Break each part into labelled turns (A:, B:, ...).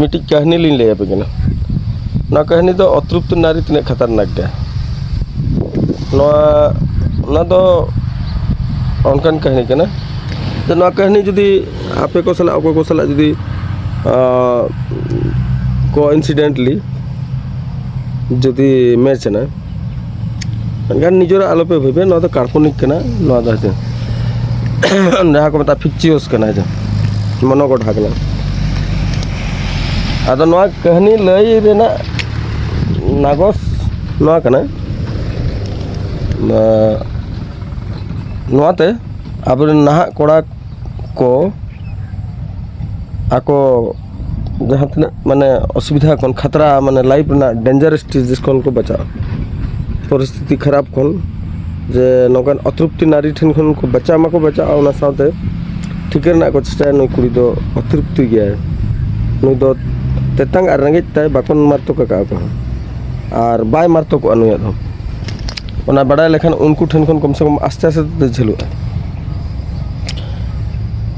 A: मिट्टी कहानी लिंग ले पे कना ना कहानी तो अतृप्त नारी तीन खतरनाक गया ना तो उनकान कहानी कना तो ना कहानी जुदी आपे को सला जुदी कोइंसिडेंटली जुदी मैच ना गान निजोरा आलो पे भाबे ना तो काल्पनिक कना ना तो है जहाँ को मतलब फिक्चियस कना है मनोगढ़ा कना आदो नवा कहानी लय रेना नागस नवा कना नवाते अब नाहा कोड़ा को आको जहाँ तना माने असुविधा कौन खतरा माने लाइफ ना डेंजरस चीज कौन को बचाओ परिस्थिति खराब कौन जे नौकान अतृप्ति नारी ठन खन को बचा मा को बचाओ ना साथे ठीक ना को चेष्टा नई कुड़ी दो अतृप्ति गया नई दो तेतांग आर रंगे ताय बाकोन मारतो का को और बाय मारतो को अनुया दो ओना बड़ा लेखन उनको ठन खन कम से कम आस्ते आस्ते झेलु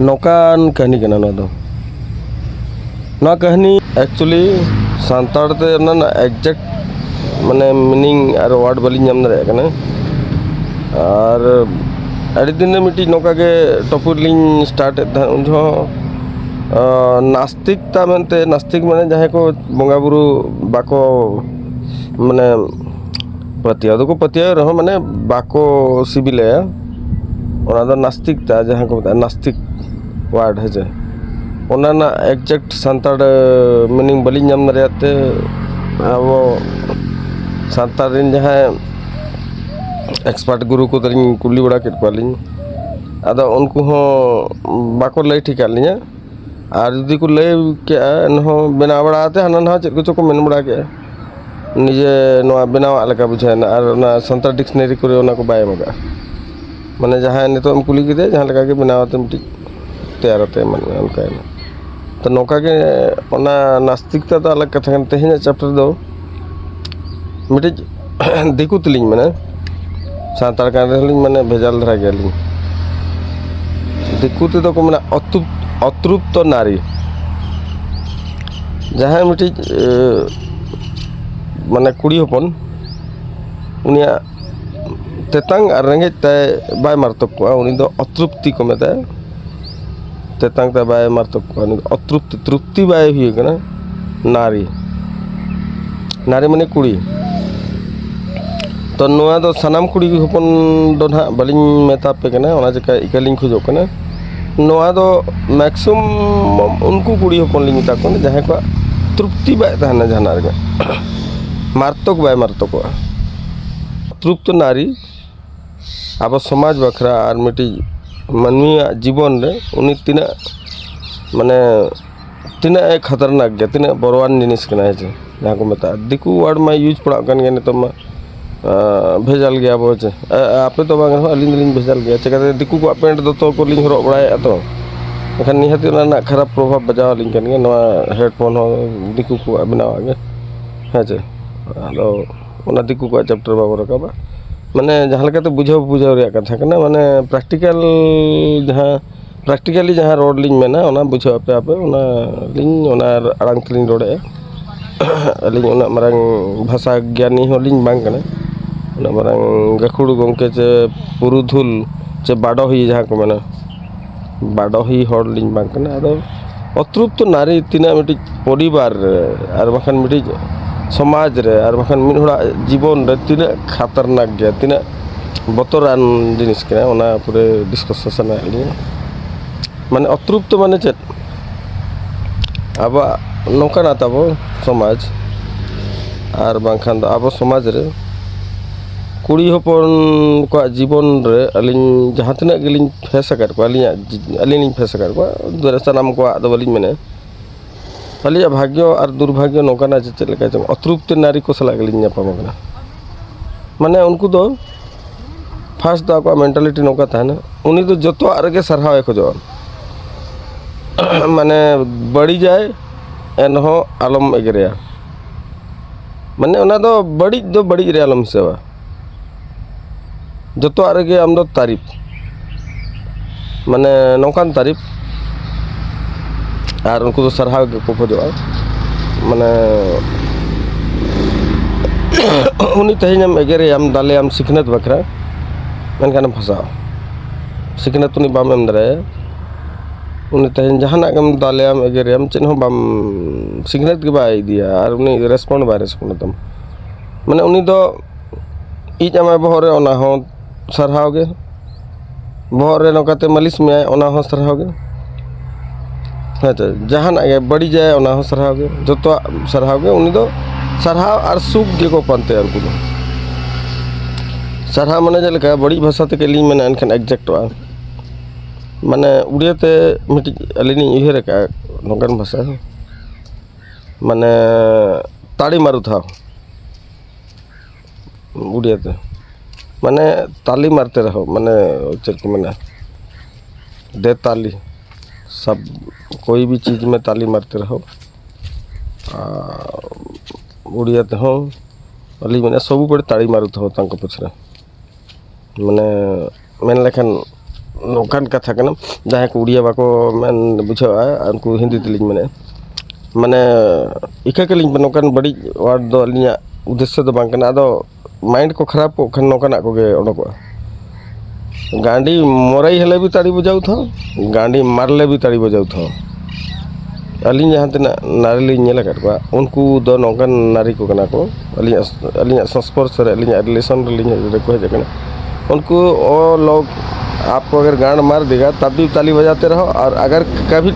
A: नौकान कहानी कना ना दो ना कहानी एक्चुअली सांताड़ ते ना एग्जैक्ट माने मीनिंग और वर्ड बलिं नाम दरे कना और अड़ी दिन मिट्टी नौका के टॉपिक लिंग स्टार्ट उन नास्तिकता मनते नास्तिक माने जहाँ को बंगा बुरु बाको माने पतिया दो को पतिया रहो माने बाको सिबिले ओना दो नास्तिकता जहाँ को नास्तिक वर्ड है जे ओना ना एग्जैक्ट सांताड़ मीनिंग बलिं नाम दरेते अब सांताड़ रिन जहाँ एक्सपर्ट गुरु को तलिंग कुली बड़ा के पालिंग आदा उनको हो बाको लय ठीक लिया और यदि को लय के न बना बड़ा आते हना ना चेक को मेन बड़ा के निजे नवा बनावा लका बुझाना और ना सांताड़ डिक्शनरी को ना को बाय मगा माने जहाँ नितो हम कुली के जहाँ लगा के बनावाते मिट्टी तैयार होते माने उनका तो नौका के ओना नास्तिकता तो अलग कथा तेहन चैप्टर दो मिट्टी दिकु तलिंग माने सांताड़ का माने भेजाल धरा गया दिक्कत तो को माने अतृप्त नारी जहाँ मिट्टी माने कुड़ी हपन उनिया तेतांग और रेंगे तय बाय मारतक को उनी दो अतृप्ति को मेता तेतांग तय बाय मारतक को अतृप्ति तृप्ति बाय हुई कना नारी नारी माने कुड़ी तो नवा दो सनाम कुड़ी हपन दो ना बलिंग मेता पे कना ओना जका इकलिंग खुजो कना नवा दो मैक्सिमम उनको कुड़ी हपन लिंग ता को जहां को तृप्ति बाय तहना जहां रे मारतक बाय मारतक को तृप्त नारी अब समाज बखरा और मिट्टी मानवी जीवन रे उनी तीना माने तीना खतरनाक गया तीना बरवान जिनिस कना है जहां को मेता दिकु वर्ड में यूज पड़ा कन गने तो भेजाल गया बोच आपे तो बांग अलिंग लिंग भेजाल गया चेकाते दिकु को पेंट दो तो को लिंग हरो बड़ाय तो एखन निहति ना खराब प्रभाव बजाव लिंग कन गे नवा हेडफोन हो दिकु को बनावा गे है जे आलो ओना दिकु को चैप्टर बाबो रकाबा माने जहां लकाते बुझाव रे कथा कना माने प्रैक्टिकली जहां रोड लिंग मेना ओना बुझाव पे आपे ओना लिंग ओना अड़ांग लिंग रोडे अलिंग ओना मारंग भाषा ज्ञानी हो लिंग बांग कना ना मारंग गखुड़ गंके चे पुरुधुल चे बाडोही जहाँ को मेना बाडोही हर लिंग बांग कना आदो अतृप्त नारी तीना मिट्टी परिवार और बखान मिट्टी समाज रे और बखान मिन होड़ा जीवन रे तीना खतरनाक गया तीना बतरान जिनिस कना ओना पूरे डिस्कशन आली माने अतृप्त माने चेत अब नौका ताबो समाज और बांखान अब समाज रे कुड़ी हपन को जीवन रे अलिंग जहाँ तना गेलिंग फेस कर को अलिंग फेस कर को सनाम को दो बलिंग मेने अलिया भाग्य और दुर्भाग्य नौकाना चेक लेका चंग अतृप्त नारी को सला गेलिंग नापाम कना माने उनको दो फास्ट दो को मेंटालिटी नौका थाना उनी तो जतो आरगे सरहावे खोजो माने बड़ी जाए एनहो आलम एगरेया माने ओना दो बड़ी रे आलम सेवा जतो आरगे आम दो तारीफ माने नौकान तारीफ और उनको तो सरहाव को खोजो माने उनी तेहम एगेरेम दालेम सिखनत बखरा मेनखान फसाव सिखनत उनी बाम एम दारे उनी तेहन जहाना गम दालेम एगेरेम चेन बाम सिखनत के बाय दिया और उनी रेस्पॉन्ड बाय रेस्पॉन्ड तम माने उनी दो इज आमा बहरे ओना हो सरहाव गे बहरे नकाते मालिश में ओना हो सरहाव गे हाँ जहाना गे बड़ी जाए ओना हो सरहाव गे जो सरहाव गे उनी दो सरहाव और सुख गे को पानते उनको दो सरहाव माने जलका बड़ी भाषा ते के लिंग में एनखान एग्जैक्ट माने उड़िया ते मिटी अलिनी उहर का नोकन भाषा माने ताड़ी मारू था उड़िया ते माने ताली मारते रहो माने चल को माने दे ताली सब कोई भी चीज़ में ताली मारते रहो उड़िया ते हो अली माने सब बड़े ताड़ी मारू था तांको पछरे माने मेन लेखन नौकान कथा कना जहाँ को उड़िया बाको मैं बुझावा उनको हिंदी तेलिंग मैंने माने इका के लिंग नौकान बड़ी वार्ड दो अलिया उद्देश्य दो बांग कना दो माइंड को खराब को खन नौकान को गे ओडको गांडी मोरई हेले भी ताड़ी बजाऊ था गांडी मारले भी ताड़ी बजाऊ था अलिंग जहाँ तना नारी लिंग नेला कटवा उनको दो नौकान नारी को कना को अलिया अलिया संस्पर्श रे अलिया रिलेशन लिंग को है उनको ओ लोग आपको अगर गांड मार देगा तब भी ताली बजाते रहो और अगर कभी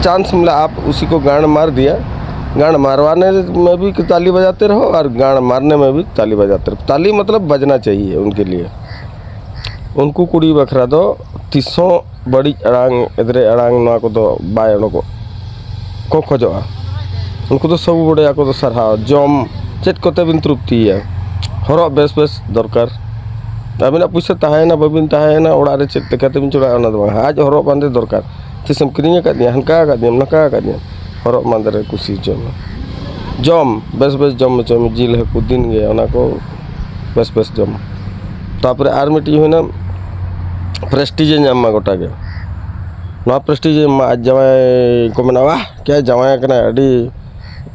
A: चांस मिला आप उसी को गांड मार दिया गांड मारवाने में भी ताली बजाते रहो और गांड मारने में भी ताली बजाते रहो ताली मतलब बजना चाहिए उनके लिए उनको कुड़ी बखरा दो तीसों बड़ी अड़ांग इधरे अड़ांग ना को दो बाय को खोजोआ उनको तो सब बड़े को तो सरहा जम चेट कोते बिन तृप्ति है हरो बेस बेस दरकार अबिना पैसा तहना बाबिन तहना ओड़ा चेक लेकाते बिन चुड़ा आज हर बांधे दरकार तीसम किरिंग का दिया हनका का दिया नका का दिया हर बांधे रे कुछ जम जम बेस बेस जम जम जिल हकु दिन गे ओना को बेस बेस जम तापरे आर मिटी होना प्रेस्टीज नामा गोटा गे ना प्रेस्टीज आज जवाई को मना वाह क्या जवाई कना अडी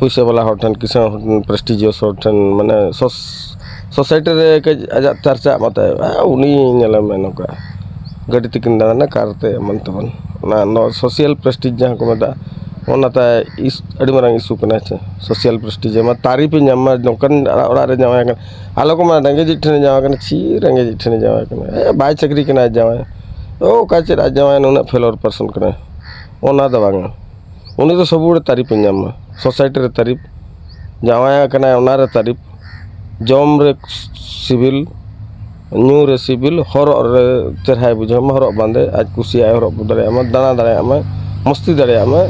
A: पैसा वाला हर ठन किसान प्रेस्टीजियस हर ठन माने सोसाइटी रे के आज चर्चा मत उनी में नौका गाड़ी तकिन दाना कारते मन तबन ना सोशल प्रेस्टीज जहाँ को मता ओनाता इस अड़ी मारंग इशू कना छे सोशल प्रेस्टीज मा तारीफ नाम नौकन ओड़ा रे जावा कन आलो को मा रंगे जिठने जावा कन छी रंगे जिठने जावा कन बाय चाकरी कना जावा ओ काचे आज जावा न फेलोर पर्सन कना ओना द बांग उनी तो सब तारीफ नाम सोसाइटी रे तारीफ जावा कना ओना रे तारीफ जम रे सिविल न्यू रे सिविल हर रे चेहरा बुझे हर बांधे आज कुशी आए हर दाड़ा दाना दाड़ा मस्ती दाड़ा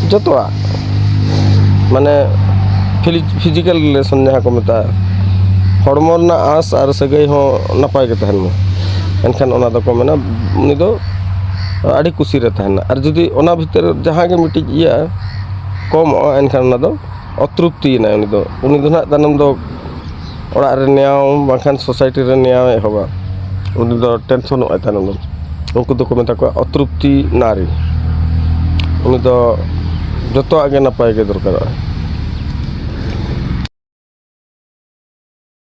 A: जोतवा माने फिजिकल रिलेशन जहाँ को मता हड़मो आस और सगई हो नपाय के तहन में एनखान ओना दो को मेना उनी दो आड़ी कुशी रे तहन और जुदी ओना भीतर जहाँ के मिटी इया कम एनखान ओना दो अतृप्ति ना उनी दो ना तनम दो ओड़ा रे न्याव बाखान सोसाइटी रे न्याव एहबा उनी दो टेंशन ओ तनम दो उनको दो को मेता को अतृप्ति नारी उनी दो जतो आगे नपाय के दरकार